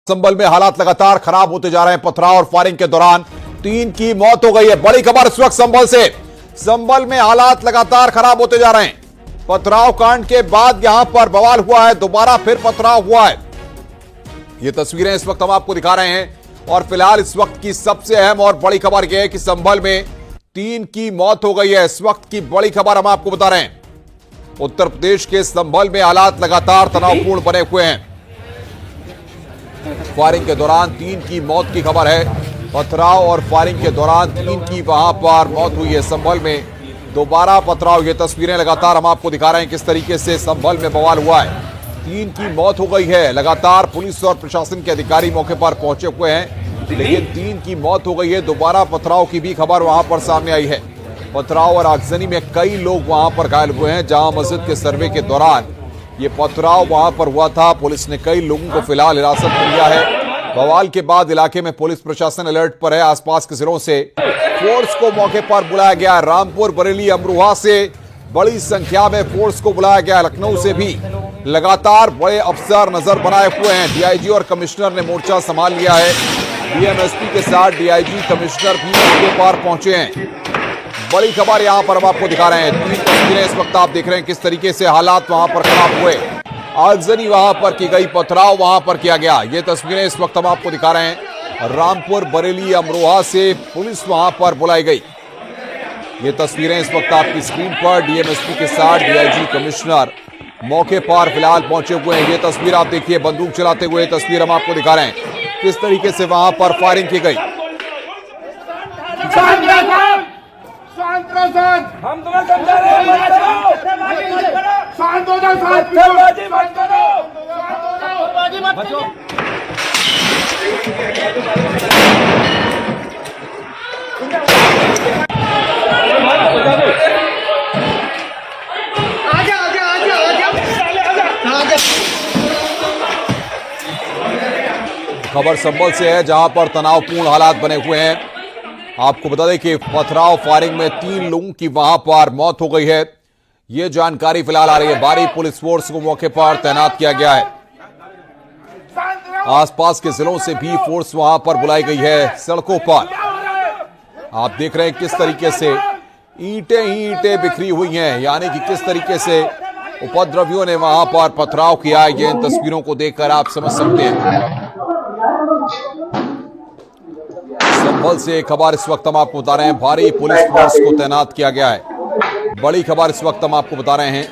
संभल में हालात लगातार खराब होते जा रहे हैं। पथराव और फायरिंग के दौरान 3 की मौत हो गई है। बड़ी खबर इस वक्त संभल से। संभल में हालात लगातार खराब होते जा रहे हैं। पथराव कांड के बाद यहां पर बवाल हुआ है, दोबारा फिर पथराव हुआ है। ये तस्वीरें इस वक्त हम आपको दिखा रहे हैं और फिलहाल इस वक्त की सबसे अहम और बड़ी खबर यह है कि संभल में 3 की मौत हो गई है। इस वक्त की बड़ी खबर हम आपको बता रहे हैं। उत्तर प्रदेश के संभल में हालात लगातार तनावपूर्ण बने हुए हैं। फायरिंग के दौरान 3 की मौत की खबर है। पथराव और फायरिंग के दौरान 3 की वहां पर मौत हुई है। संभल में दोबारा पथराव। ये तस्वीरें लगातार हम आपको दिखा रहे हैं किस तरीके से संभल में बवाल हुआ है। 3 की मौत हो गई है। लगातार पुलिस और प्रशासन के अधिकारी मौके पर पहुंचे हुए हैं, लेकिन 3 की मौत हो गई है। दोबारा पथराव की भी खबर वहां पर सामने आई है। पथराव और आगजनी में कई लोग वहां पर घायल हुए हैं। जामा मस्जिद के सर्वे के दौरान ये पथराव वहां पर हुआ था। पुलिस ने कई लोगों को फिलहाल हिरासत में लिया है। बवाल के बाद इलाके में पुलिस प्रशासन अलर्ट पर है। आसपास के जिलों से फोर्स को मौके पर बुलाया गया। रामपुर, बरेली, अमरोहा से बड़ी संख्या में फोर्स को बुलाया गया। लखनऊ से भी लगातार बड़े अफसर नजर बनाए हुए हैं। डीआईजी और कमिश्नर ने मोर्चा संभाल लिया है। डीएमएसपी के साथ डीआईजी, कमिश्नर भी मौके पर पहुंचे हैं। बड़ी खबर यहां पर हम आपको दिखा रहे हैं। 3 तस्वीरें इस वक्त आप देख रहे हैं किस तरीके से हालात वहां पर खराब हुए। आगजनी वहां पर की गई, पथराव वहां पर किया गया। ये तस्वीरें इस वक्त हम आपको दिखा रहे हैं। रामपुर, बरेली, अमरोहा से पुलिस वहां पर बुलाई गई। ये तस्वीरें इस वक्त आपकी स्क्रीन पर। डीएमएसपी के साथ डीआईजी, कमिश्नर मौके पर फिलहाल पहुंचे हुए हैं। ये तस्वीर आप देखिए, बंदूक चलाते हुए तस्वीर हम आपको दिखा रहे हैं किस तरीके से वहां पर फायरिंग की गई। हम तुम्हें समझा रहे हैं, मत करो। शांत हो जाओ, पत्थरबाजी मत करो। पत्थरबाजी मत करो। खबर संभल से है, जहां पर तनावपूर्ण हालात बने हुए हैं। आपको बता दें कि पथराव फायरिंग में 3 लोगों की वहां पर मौत हो गई है। यह जानकारी फिलहाल आ रही है। भारी पुलिस फोर्स को मौके पर तैनात किया गया है। आसपास के जिलों से भी फोर्स वहां पर बुलाई गई है। सड़कों पर आप देख रहे हैं किस तरीके से ईंटें ही ईंटें बिखरी हुई हैं, यानी कि किस तरीके से उपद्रवियों ने वहां पर पथराव किया है। ये इन तस्वीरों को देखकर आप समझ सकते हैं। संभल से खबर इस वक्त हम आपको बता रहे हैं। भारी पुलिस फोर्स को तैनात किया गया है। बड़ी खबर इस वक्त हम आपको बता रहे हैं।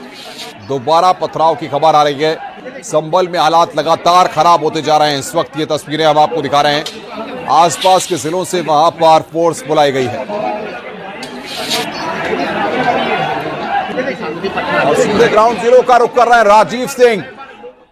दोबारा पथराव की खबर आ रही है। संभल में हालात लगातार खराब होते जा रहे हैं। इस वक्त ये तस्वीरें हम आपको दिखा रहे हैं। आसपास के जिलों से वहां पर फोर्स बुलाई गई है। और सीधे ग्राउंड जीरो का रुख कर रहे हैं राजीव सिंह।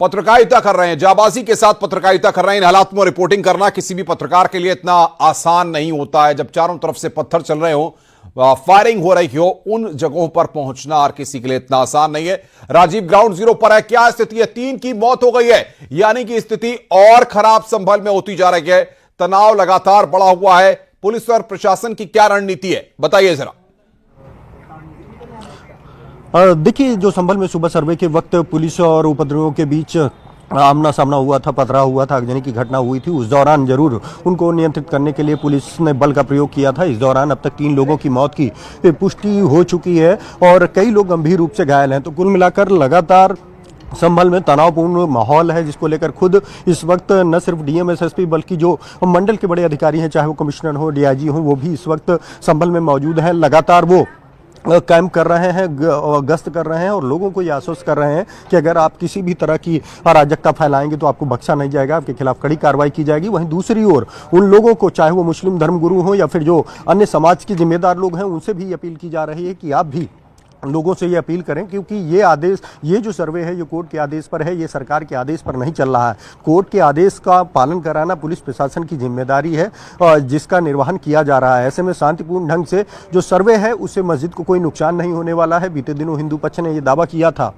पत्रकारिता कर रहे हैं, जाबाजी के साथ पत्रकारिता कर रहे हैं। इन हालात में रिपोर्टिंग करना किसी भी पत्रकार के लिए इतना आसान नहीं होता है। जब चारों तरफ से पत्थर चल रहे हो, फायरिंग हो रही हो, उन जगहों पर पहुंचना हर किसी के लिए इतना आसान नहीं है। राजीव ग्राउंड जीरो पर है। क्या स्थिति है? 3 की मौत हो गई है, यानी कि स्थिति और खराब संभल में होती जा रही है। तनाव लगातार बढ़ा हुआ है। पुलिस और प्रशासन की क्या रणनीति है, बताइए जरा। देखिए, जो संभल में सुबह सर्वे के वक्त पुलिस और उपद्रवियों के बीच आमना सामना हुआ था, पथराव हुआ था, आगजनी की घटना हुई थी, उस दौरान जरूर उनको नियंत्रित करने के लिए पुलिस ने बल का प्रयोग किया था। इस दौरान अब तक 3 लोगों की मौत की पुष्टि हो चुकी है और कई लोग गंभीर रूप से घायल हैं। तो कुल मिलाकर लगातार संभल में तनावपूर्ण माहौल है, जिसको लेकर खुद इस वक्त न सिर्फ डीएम-एसएसपी बल्कि जो मंडल के बड़े अधिकारी हैं, चाहे वो कमिश्नर हो, डीआईजी हो, वो भी इस वक्त संभल में मौजूद हैं। लगातार वो कैंप कर रहे हैं, गश्त कर रहे हैं और लोगों को ये आश्वस्त कर रहे हैं कि अगर आप किसी भी तरह की अराजकता फैलाएंगे तो आपको बख्शा नहीं जाएगा, आपके खिलाफ कड़ी कार्रवाई की जाएगी। वहीं दूसरी ओर उन लोगों को, चाहे वो मुस्लिम धर्मगुरु हो या फिर जो अन्य समाज के जिम्मेदार लोग हैं, उनसे भी अपील की जा रही है कि आप भी लोगों से ये अपील करें, क्योंकि ये आदेश, ये जो सर्वे है, ये कोर्ट के आदेश पर है, ये सरकार के आदेश पर नहीं चल रहा है। कोर्ट के आदेश का पालन कराना पुलिस प्रशासन की जिम्मेदारी है और जिसका निर्वहन किया जा रहा है। ऐसे में शांतिपूर्ण ढंग से जो सर्वे है उससे मस्जिद को कोई नुकसान नहीं होने वाला है। बीते दिनों हिंदू पक्ष ने यह दावा किया था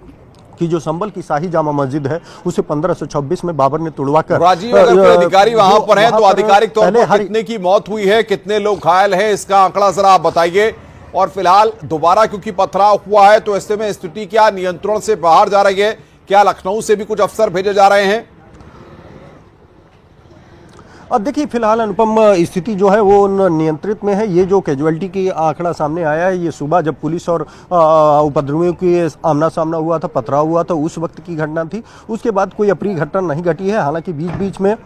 कि जो संभल की शाही जामा मस्जिद है उसे 1526 में बाबर ने तुड़वाकर। राजीव, अगर कोई अधिकारी वहां पर है तो आधिकारिक तौर पर कितने की मौत हुई है, कितने लोग घायल हैं, इसका आंकड़ा जरा आप बताइए। और फिलहाल दोबारा क्योंकि पथराव हुआ है तो ऐसे में स्थिति क्या नियंत्रण से बाहर जा रही है? क्या लखनऊ से भी कुछ अफसर भेजे जा रहे हैं? अब देखिए फिलहाल अनुपम स्थिति जो है वो नियंत्रित में है। ये जो कैजुअलिटी की आंकड़ा सामने आया है ये सुबह जब पुलिस और उपद्रवियों की आमना सामना हुआ था, पथराव हुआ था, उस वक्त की घटना थी। उसके बाद कोई अप्रिय घटना नहीं घटी है। हालांकि बीच बीच में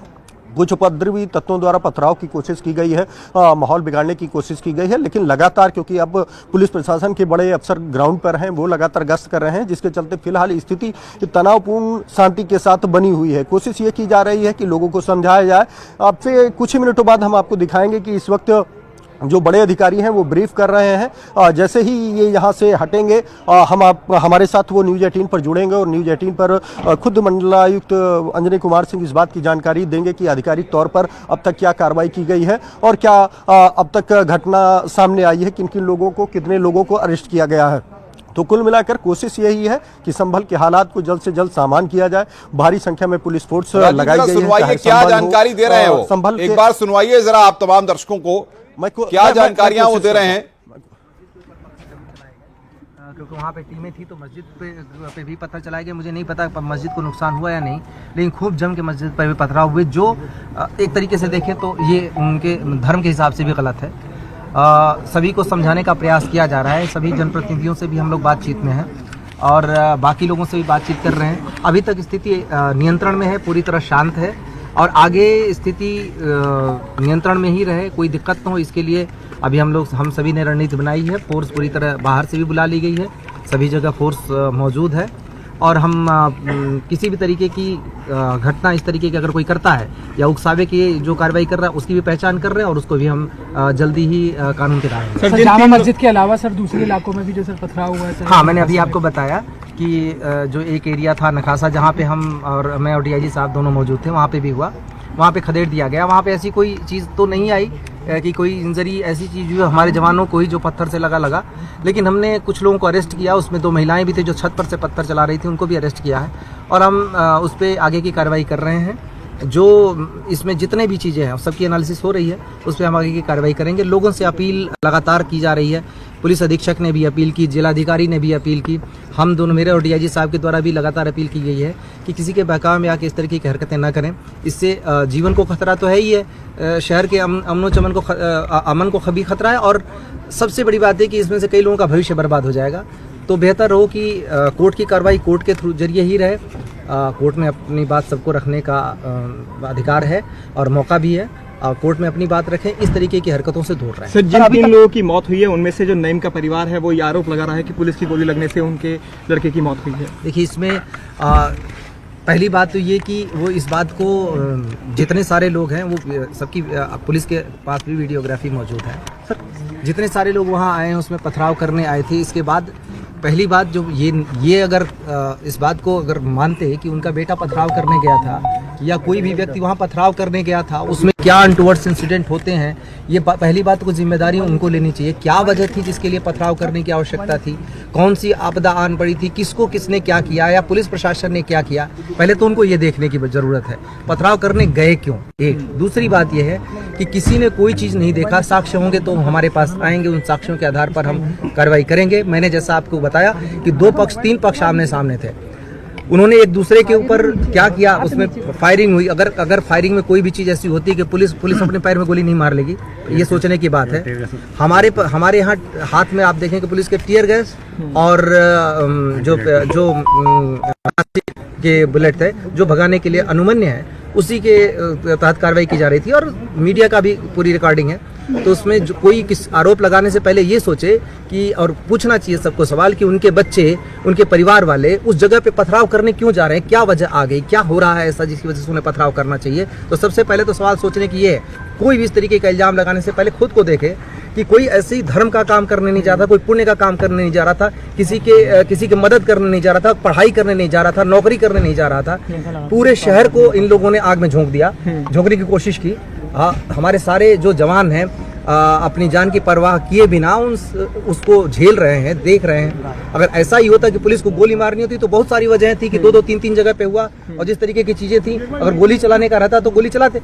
कुछ उपद्रवी तत्वों द्वारा पथराव की कोशिश की गई है, माहौल बिगाड़ने की कोशिश की गई है, लेकिन लगातार क्योंकि अब पुलिस प्रशासन के बड़े अफसर ग्राउंड पर हैं, वो लगातार गश्त कर रहे हैं, जिसके चलते फिलहाल स्थिति तनावपूर्ण शांति के साथ बनी हुई है। कोशिश ये की जा रही है कि लोगों को समझाया जाए। आपसे कुछ ही मिनटों बाद हम आपको दिखाएंगे कि इस वक्त जो बड़े अधिकारी हैं वो ब्रीफ कर रहे हैं। जैसे ही ये यहाँ से हटेंगे हमारे साथ वो न्यूज़ 18 पर जुड़ेंगे और न्यूज़ 18 पर खुद मंडलायुक्त अंजनी कुमार सिंह इस बात की जानकारी देंगे कि आधिकारिक तौर पर अब तक क्या कार्रवाई की गई है और क्या अब तक घटना सामने आई है, किन किन लोगों को, कितने लोगों को अरेस्ट किया गया है। तो कुल मिलाकर कोशिश यही है कि संभल के हालात को जल्द से जल्द सामान किया जाए। भारी संख्या में पुलिस फोर्स लगाई गई है। सुनवाइए, क्या जानकारी दे रहे हैं वो, संभल एक बार सुनवाइए जरा आप तमाम दर्शकों को, क्या जानकारियां वो दे रहे हैं। क्योंकि वहाँ पे टीमें थी तो मस्जिद पे भी पत्थर चलाए गए। मुझे नहीं पता मस्जिद को नुकसान हुआ या नहीं, लेकिन खूब जम के मस्जिद पर भी पथराव हुए, जो एक तरीके से देखें तो ये उनके धर्म के हिसाब से भी गलत है। सभी को समझाने का प्रयास किया जा रहा है। सभी जनप्रतिनिधियों से भी हम लोग बातचीत में हैं और बाकी लोगों से भी बातचीत कर रहे हैं। अभी तक स्थिति नियंत्रण में है, पूरी तरह शांत है और आगे स्थिति नियंत्रण में ही रहे, कोई दिक्कत न हो, इसके लिए अभी हम सभी ने रणनीति बनाई है। फोर्स पूरी तरह बाहर से भी बुला ली गई है, सभी जगह फोर्स मौजूद है और हम किसी भी तरीके की घटना इस तरीके की अगर कोई करता है या उकसावे की जो कार्रवाई कर रहा है उसकी भी पहचान कर रहे हैं और उसको भी हम जल्दी ही कानून के दायरे में। सर, जामा मस्जिद के अलावा सर दूसरे इलाकों में भी जो सर पथराव हुआ है सर? हाँ, मैंने अभी आपको बताया कि जो एक एरिया था नखासा, जहाँ पे हम और मैं और डीआईजी साहब दोनों मौजूद थे, वहाँ पे भी हुआ, वहाँ पे खदेड़ दिया गया। वहाँ पे ऐसी कोई चीज़ तो नहीं आई कि कोई इंजरी ऐसी चीज़ हुई हमारे जवानों को ही जो पत्थर से लगा, लेकिन हमने कुछ लोगों को अरेस्ट किया। उसमें 2 महिलाएं भी थी जो छत पर से पत्थर चला रही थी, उनको भी अरेस्ट किया है और हम उस पर आगे की कार्रवाई कर रहे हैं। जो इसमें जितने भी चीज़ें हैं सबकी एनालिसिस हो रही है, उस पर हम आगे की कार्रवाई करेंगे। लोगों से अपील लगातार की जा रही है, पुलिस अधीक्षक ने भी अपील की, जिलाधिकारी ने भी अपील की, हम दोनों मेरे और डीआईजी साहब के द्वारा भी लगातार अपील की गई है कि किसी के बहकावे में आके इस तरीके की हरकतें ना करें। इससे जीवन को खतरा तो है ही है, शहर के अमन को भी खतरा है और सबसे बड़ी बात है कि इसमें से कई लोगों का भविष्य बर्बाद हो जाएगा। तो बेहतर हो कि कोर्ट की कार्रवाई कोर्ट के थ्रू जरिए ही रहे। कोर्ट में अपनी बात सबको रखने का अधिकार है और मौका भी है। कोर्ट में अपनी बात रखें, इस तरीके की हरकतों से दूर रहें। सर, जिन 3 लोगों की मौत हुई है उनमें से जो नईम का परिवार है वो ये आरोप लगा रहा है कि पुलिस की गोली लगने से उनके लड़के की मौत हुई है। देखिए, इसमें पहली बात तो ये कि वो इस बात को जितने सारे लोग हैं वो सबकी पुलिस के पास भी वीडियोग्राफी मौजूद है। सर, जितने सारे लोग वहाँ आए हैं उसमें पथराव करने आए थे। इसके बाद पहली बात जो ये अगर इस बात को अगर मानते हैं कि उनका बेटा पथराव करने गया था या कोई भी व्यक्ति वहाँ पथराव करने गया था, उसमें क्या अनटुवर्ड्स इंसिडेंट होते हैं, ये पहली बात को जिम्मेदारी उनको लेनी चाहिए। क्या वजह थी जिसके लिए पथराव करने की आवश्यकता थी, कौन सी आपदा आन पड़ी थी, किसको किसने क्या किया या पुलिस प्रशासन ने क्या किया, पहले तो उनको ये देखने की जरूरत है। पथराव करने गए क्यों, एक। दूसरी बात यह है कि किसी ने कोई चीज़ नहीं देखा, साक्ष्य होंगे तो हमारे पास आएंगे, उन साक्ष्यों के आधार पर हम कार्रवाई करेंगे। मैंने जैसा आपको बताया कि 2 पक्ष 3 पक्ष आमने सामने थे, उन्होंने एक दूसरे के ऊपर क्या किया, उसमें फायरिंग हुई। अगर फायरिंग में कोई भी चीज़ ऐसी होती है कि पुलिस अपने पैर में गोली नहीं मार लेगी, ये सोचने की बात है। हमारे यहाँ हाथ में आप देखें कि पुलिस के टीयर गैस और जो के बुलेट थे जो भगाने के लिए अनुमन्य है, उसी के तहत कार्रवाई की जा रही थी और मीडिया का भी पूरी रिकॉर्डिंग है। तो उसमें जो कोई किस आरोप लगाने से पहले ये सोचे कि और पूछना चाहिए सबको सवाल कि उनके बच्चे, उनके परिवार वाले उस जगह पे पथराव करने क्यों जा रहे हैं, क्या वजह आ गई, क्या हो रहा है ऐसा जिसकी वजह से उन्हें पथराव करना चाहिए। तो सबसे पहले तो सवाल सोचने की ये है, कोई भी इस तरीके का इल्जाम लगाने से पहले खुद को देखे कि कोई ऐसी धर्म का काम करने नहीं जा रहा था, कोई पुण्य का काम करने नहीं जा रहा था, किसी की मदद करने नहीं जा रहा था, पढ़ाई करने नहीं जा रहा था, नौकरी करने नहीं जा रहा था। पूरे शहर को इन लोगों ने आग में झोंक दिया, झोंकने की कोशिश की। हमारे सारे जो जवान हैं अपनी जान की परवाह किए बिना उसको झेल रहे हैं, देख रहे हैं। अगर ऐसा ही होता कि पुलिस को गोली मारनी होती तो बहुत सारी वजहें थी कि 2-2, 3-3 जगह पे हुआ और जिस तरीके की चीजें थी, अगर गोली चलाने का रहता तो गोली चलाते।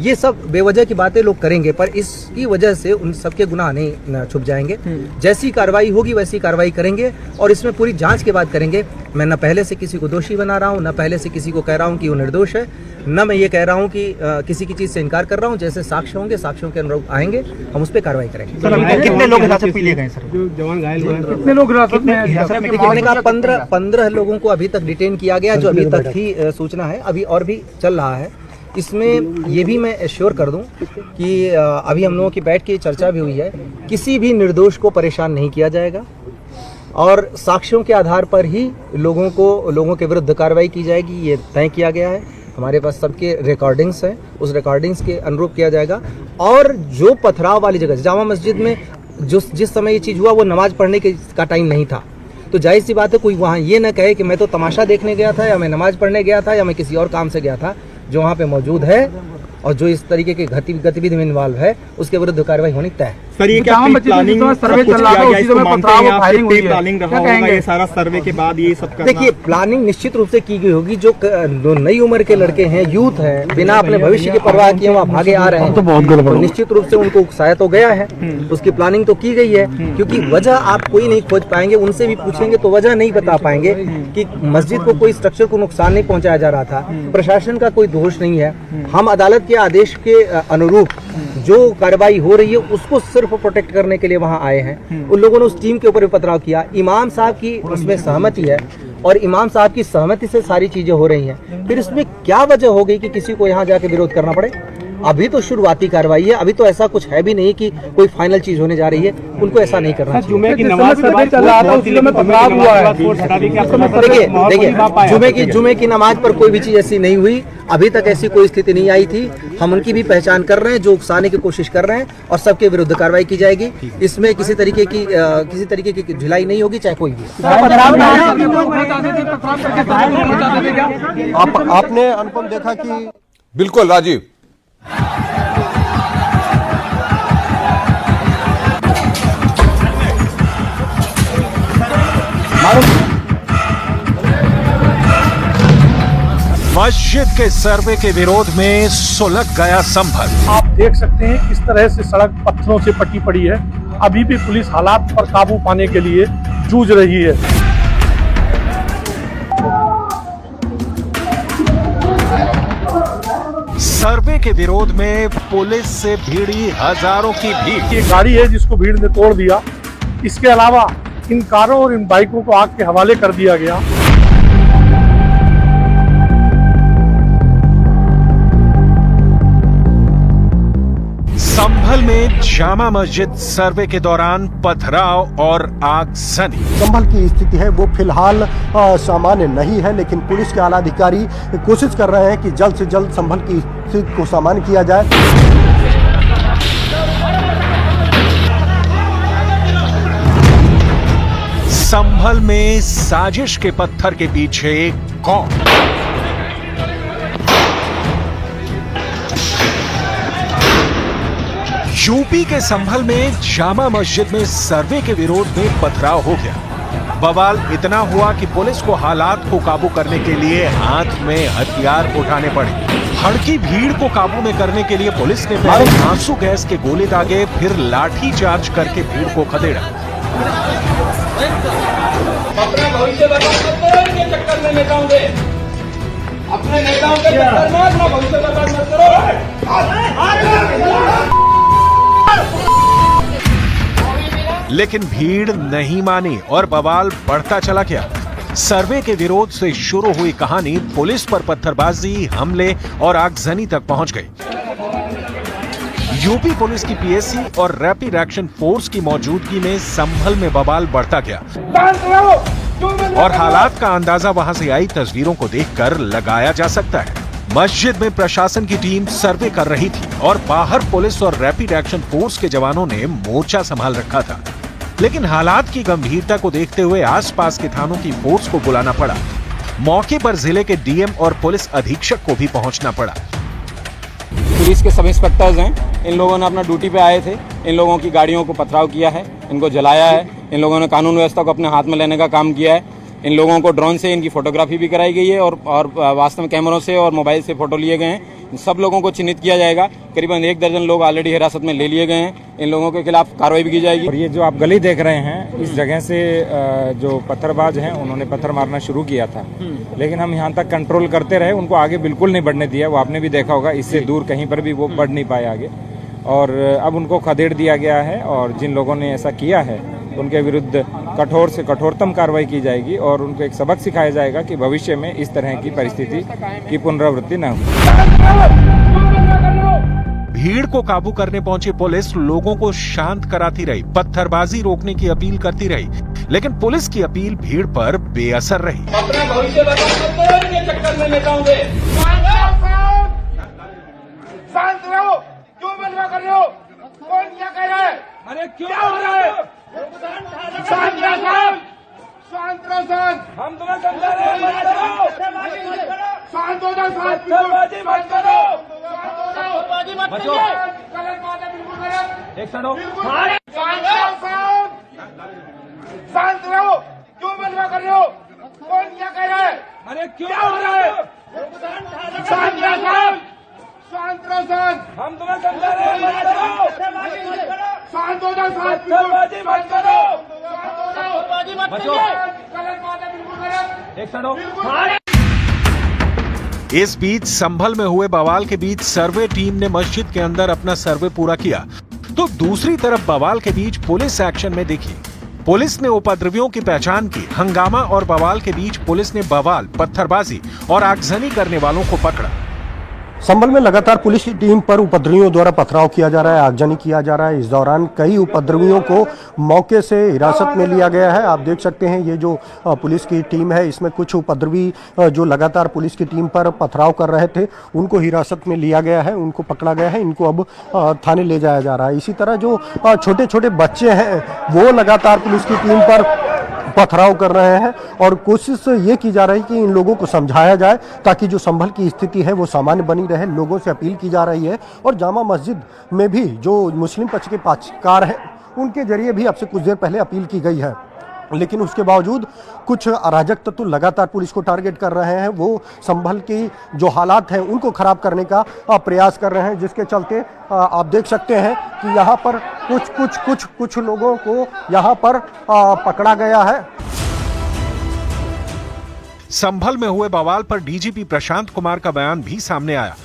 ये सब बेवजह की बातें लोग करेंगे, पर इसकी वजह से उन सबके गुनाह नहीं छुप जाएंगे। जैसी कार्रवाई होगी वैसी कार्रवाई करेंगे और इसमें पूरी जांच के बाद करेंगे। मैं न पहले से किसी को दोषी बना रहा हूँ, न पहले से किसी को कह रहा हूँ कि वो निर्दोष है, न मैं ये कह रहा हूँ कि किसी की चीज़ से इनकार कर रहा हूँ। जैसे साक्ष्य होंगे, साक्ष्यों के अनुरूप आएंगे, हम उस पर कार्रवाई करेंगे। सर, अभी तक कितने लोग हिरासत में लिए गए सर? जो जवान घायल हुए हैं कितने लोग हिरासत में हैं? देखने का 15 लोगों को अभी तक डिटेन किया गया, जो अभी तक ही सूचना है, अभी और भी चल रहा है। इसमें ये भी मैं एश्योर कर दूं कि अभी हम लोगों की बैठ के चर्चा भी हुई है, किसी भी निर्दोष को परेशान नहीं किया जाएगा और साक्ष्यों के आधार पर ही लोगों के विरुद्ध कार्रवाई की जाएगी, ये तय किया गया है। हमारे पास सबके रिकॉर्डिंग्स हैं, उस रिकॉर्डिंग्स के अनुरूप किया जाएगा। और जो पथराव वाली जगह, जामा मस्जिद में जिस समय ये चीज़ हुआ वो नमाज पढ़ने का टाइम नहीं था, तो जाहिर सी बात है कोई वहाँ ये ना कहे कि मैं तो तमाशा देखने गया था, या मैं नमाज पढ़ने गया था, या मैं किसी और काम से गया था। जो वहाँ पे मौजूद है और जो इस तरीके की गतिविधि में इन्वॉल्व है, उसके विरुद्ध कार्रवाई होनी तय है। सर, ये क्या प्लानिंग सर्वे चल रहा है, इसको मानते हैं आप? प्लानिंग रहा होगा ये सारा सर्वे के बाद ये सब करना? देखिए, प्लानिंग निश्चित रूप से की गई होगी। जो नई उम्र के लड़के हैं, यूथ हैं, बिना अपने भविष्य की परवाह किए वहाँ भागे आ रहे हैं, तो निश्चित रूप से उनको उकसाया तो गया है, उसकी प्लानिंग तो की गई है। क्योंकि वजह आप कोई नहीं खोज पाएंगे, उनसे भी पूछेंगे तो वजह नहीं बता पाएंगे कि मस्जिद को कोई स्ट्रक्चर को नुकसान नहीं पहुंचाया जा रहा था। प्रशासन का कोई दोष नहीं है। हम अदालत के आदेश के अनुरूप जो कार्रवाई हो रही है उसको सिर्फ प्रोटेक्ट करने के लिए वहां आए हैं। उन लोगों ने उस टीम के ऊपर भी पथराव किया। इमाम साहब की उसमें सहमति है और इमाम साहब की सहमति से सारी चीजें हो रही हैं। फिर इसमें क्या वजह हो गई कि किसी को यहाँ जाके विरोध करना पड़े? अभी तो शुरुआती कार्रवाई है, अभी तो ऐसा कुछ है भी नहीं कि कोई फाइनल चीज होने जा रही है। उनको ऐसा नहीं करना चाहिए। जुमे की नमाज के बाद चल रहा था, उस समय पथराव हुआ है। देखिए, जुमे की नमाज पर कोई भी चीज ऐसी नहीं हुई। अभी तक ऐसी कोई स्थिति नहीं आई थी। हम उनकी भी पहचान कर रहे हैं, जो उकसाने की कोशिश कर रहे हैं, और सबके विरुद्ध कार्रवाई की जाएगी। इसमें किसी तरीके की ढिलाई नहीं होगी, चाहे कोई भी। आपने अनुपम देखा कि बिल्कुल राजीव, मस्जिद के सर्वे के विरोध में सुलग गया संभल। आप देख सकते हैं किस तरह से सड़क पत्थरों से पटी पड़ी है। अभी भी पुलिस हालात पर काबू पाने के लिए जूझ रही है। सर्वे के विरोध में पुलिस से भिड़ी हजारों की भीड़। ये गाड़ी है जिसको भीड़ ने तोड़ दिया। इसके अलावा इन कारों और इन बाइकों को आग के हवाले कर दिया गया। संभल में जामा मस्जिद सर्वे के दौरान पथराव और आगजनी। संभल की स्थिति है वो फिलहाल सामान्य नहीं है, लेकिन पुलिस के आला अधिकारी कोशिश कर रहे हैं कि जल्द से जल्द संभल की स्थिति को सामान्य किया जाए। संभल में साजिश के पत्थर के पीछे कौन? यूपी के संभल में जामा मस्जिद में सर्वे के विरोध में पथराव हो गया। बवाल इतना हुआ कि पुलिस को हालात को काबू करने के लिए हाथ में हथियार उठाने पड़े। हड़की भीड़ को काबू में करने के लिए पुलिस ने पहले आंसू गैस के गोले दागे, फिर लाठी चार्ज करके भीड़ को खदेड़ा। अपना भविष्य बर्बाद मत करो इनके चक्कर में नेताओं के, अपने नेताओं के चक्कर में अपना भविष्य बर्बाद मत करो। लेकिन भीड़ नहीं मानी और बवाल बढ़ता चला गया। सर्वे के विरोध से शुरू हुई कहानी पुलिस पर पत्थरबाजी, हमले और आगजनी तक पहुंच गई। यूपी पुलिस की पीएससी और रैपिड एक्शन फोर्स की मौजूदगी में संभल में बवाल बढ़ता गया और हालात का अंदाजा वहां से आई तस्वीरों को देखकर लगाया जा सकता है। मस्जिद में प्रशासन की टीम सर्वे कर रही थी और बाहर पुलिस और रैपिड एक्शन फोर्स के जवानों ने मोर्चा संभाल रखा था। लेकिन हालात की गंभीरता को देखते हुए आसपास के थानों की फोर्स को बुलाना पड़ा। मौके पर जिले के डीएम और पुलिस अधीक्षक को भी पहुंचना पड़ा। पुलिस के सब इंस्पेक्टर्स हैं, इन लोगों ने अपना ड्यूटी पे आए थे, इन लोगों की गाड़ियों को पथराव किया है, इनको जलाया है, इन लोगों ने कानून व्यवस्था को अपने हाथ में लेने का काम किया है। इन लोगों को ड्रोन से इनकी फोटोग्राफी भी कराई गई है और वास्तव में कैमरों से और मोबाइल से फोटो लिए गए हैं। सब लोगों को चिन्हित किया जाएगा। करीबन 1 दर्जन लोग ऑलरेडी हिरासत में ले लिए गए हैं। इन लोगों के खिलाफ कार्रवाई भी की जाएगी। और ये जो आप गली देख रहे हैं, इस जगह से जो पत्थरबाज हैं उन्होंने पत्थर मारना शुरू किया था, लेकिन हम यहाँ तक कंट्रोल करते रहे, उनको आगे बिल्कुल नहीं बढ़ने दिया। वो आपने भी देखा होगा, इससे दूर कहीं पर भी वो बढ़ नहीं पाए आगे। और अब उनको खदेड़ दिया गया है और जिन लोगों ने ऐसा किया है उनके विरुद्ध कठोर से कठोरतम कार्रवाई की जाएगी और उनको एक सबक सिखाया जाएगा कि भविष्य में इस तरह की परिस्थिति की पुनरावृत्ति न हो। भीड़ को काबू करने पहुंची पुलिस लोगों को शांत कराती रही, पत्थरबाजी रोकने की अपील करती रही, लेकिन पुलिस की अपील भीड़ पर बेअसर रही। अपना भविष्य बर्बाद के चक्कर में नेताओं के शांत रहो। क्यों बदला कर रहे हो? कौन क्या कह रहा है? अरे क्या हो रहा है? शांत रहो, शांत रहो, शांत। हम तुम्हें समझा रहे हैं, मत करो। शांत हो जाओ, पत्थरबाजी मत करो, पत्थरबाजी मत करो। गलत बात है, बिल्कुल गलत। एक सड़ो, शांत रहो, शांत रहो। क्यों बदला कर रहे हो? कौन क्या कह रहा है? अरे क्या हो रहा है? शांत रहो, शांत रहो, शांत। हम तुम्हें समझा रहे हैं, मत करो। शांत हो जाओ, पत्थरबाजी मत करो, पत्थरबाजी मत करो। गलत बात है, बिल्कुल गलत। एक सड़ो। इस बीच संभल में हुए बवाल के बीच सर्वे टीम ने मस्जिद के अंदर अपना सर्वे पूरा किया, तो दूसरी तरफ बवाल के बीच पुलिस एक्शन में दिखी। पुलिस ने उपद्रवियों की पहचान की। हंगामा और बवाल के बीच पुलिस ने बवाल, पत्थरबाजी और आगजनी करने वालों को पकड़ा। संभल में लगातार पुलिस की टीम पर उपद्रवियों द्वारा पथराव किया जा रहा है, आगजनी किया जा रहा है। इस दौरान कई उपद्रवियों को मौके से हिरासत में लिया गया है। आप देख सकते हैं ये जो पुलिस की टीम है, इसमें कुछ उपद्रवी जो लगातार पुलिस की टीम पर पथराव कर रहे थे उनको हिरासत में लिया गया है, उनको पकड़ा गया है, इनको अब थाने ले जाया जा रहा है। इसी तरह जो छोटे छोटे बच्चे हैं वो लगातार पुलिस की टीम पर पथराव कर रहे हैं और कोशिश ये की जा रही है कि इन लोगों को समझाया जाए ताकि जो संभल की स्थिति है वो सामान्य बनी रहे। लोगों से अपील की जा रही है और जामा मस्जिद में भी जो मुस्लिम पक्ष के पक्षकार हैं उनके जरिए भी अब से कुछ देर पहले अपील की गई है, लेकिन उसके बावजूद कुछ अराजक तत्व लगातार पुलिस को टारगेट कर रहे हैं। वो संभल की जो हालात हैं उनको खराब करने का प्रयास कर रहे हैं, जिसके चलते आप देख सकते हैं कि यहाँ पर कुछ लोगों को यहाँ पर पकड़ा गया है। संभल में हुए बवाल पर डीजीपी प्रशांत कुमार का बयान भी सामने आया।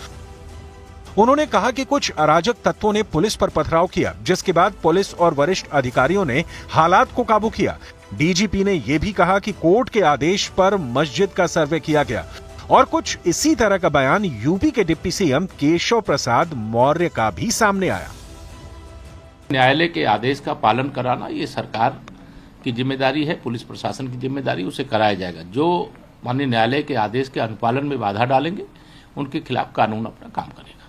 उन्होंने कहा कि कुछ अराजक तत्वों ने पुलिस पर पथराव किया, जिसके बाद पुलिस और वरिष्ठ अधिकारियों ने हालात को काबू किया। डीजीपी ने यह भी कहा कि कोर्ट के आदेश पर मस्जिद का सर्वे किया गया और कुछ इसी तरह का बयान यूपी के डिप्टी सीएम केशव प्रसाद मौर्य का भी सामने आया। न्यायालय के आदेश का पालन कराना ये सरकार की जिम्मेदारी है, पुलिस प्रशासन की जिम्मेदारी, उसे कराया जाएगा। जो माननीय न्यायालय के आदेश के अनुपालन में बाधा डालेंगे उनके खिलाफ कानून अपना काम करेगा।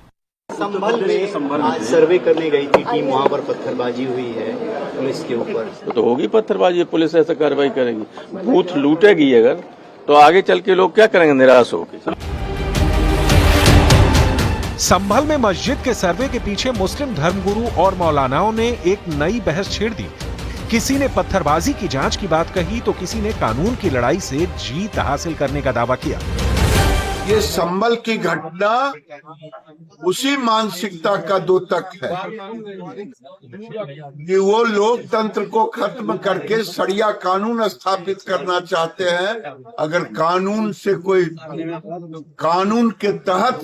संभल में आज सर्वे करने गई थी टीम, वहां पर पत्थरबाजी हुई है पुलिस के ऊपर। तो होगी पत्थरबाजी, पुलिस ऐसा कार्रवाई करेगी। बूथ लूटेगी अगर तो आगे चल के लोग क्या करेंगे, निराश होकर। संभल में मस्जिद के सर्वे के पीछे मुस्लिम धर्मगुरु और मौलानाओं ने एक नई बहस छेड़ दी। किसी ने पत्थरबाजी की जांच की बात कही तो किसी ने कानून की लड़ाई से जीत हासिल करने का दावा किया। ये संभल की घटना उसी मानसिकता का द्योतक है कि वो लोकतंत्र को खत्म करके सरिया कानून स्थापित करना चाहते हैं। अगर कानून से कोई कानून के तहत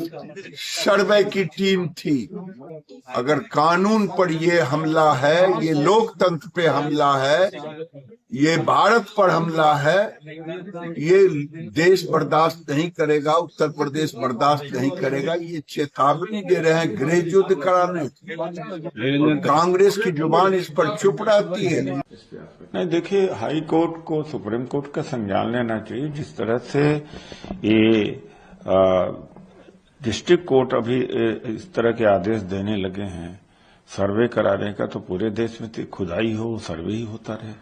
सर्वे की टीम थी, अगर कानून पर ये हमला है, ये लोकतंत्र पे हमला है, ये भारत पर हमला है, ये देश बर्दाश्त नहीं करेगा, उत्तर प्रदेश बर्दाश्त नहीं करेगा। ये चेतावनी दे रहे हैं गृह युद्ध कराने की। कांग्रेस की जुबान इस पर चुप रहती है। नहीं, देखिए, हाई कोर्ट को सुप्रीम कोर्ट का संज्ञान लेना चाहिए। जिस तरह से ये डिस्ट्रिक्ट कोर्ट अभी इस तरह के आदेश देने लगे हैं सर्वे कराने का, तो पूरे देश में खुदाई हो, सर्वे ही होता रहे।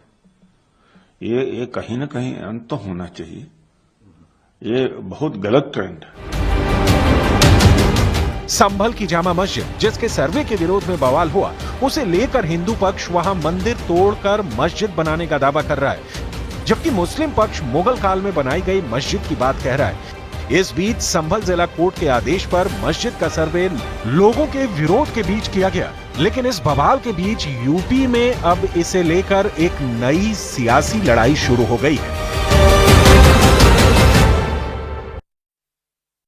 ये कहीं न कहीं अंत तो होना चाहिए। ये बहुत गलत ट्रेंड है। संभल की जामा मस्जिद जिसके सर्वे के विरोध में बवाल हुआ, उसे लेकर हिंदू पक्ष वहां मंदिर तोड़कर मस्जिद बनाने का दावा कर रहा है, जबकि मुस्लिम पक्ष मुगल काल में बनाई गई मस्जिद की बात कह रहा है। इस बीच संभल जिला कोर्ट के आदेश पर मस्जिद का सर्वे लोगों के विरोध के बीच किया गया, लेकिन इस बवाल के बीच यूपी में अब इसे लेकर एक नई सियासी लड़ाई शुरू हो गई है।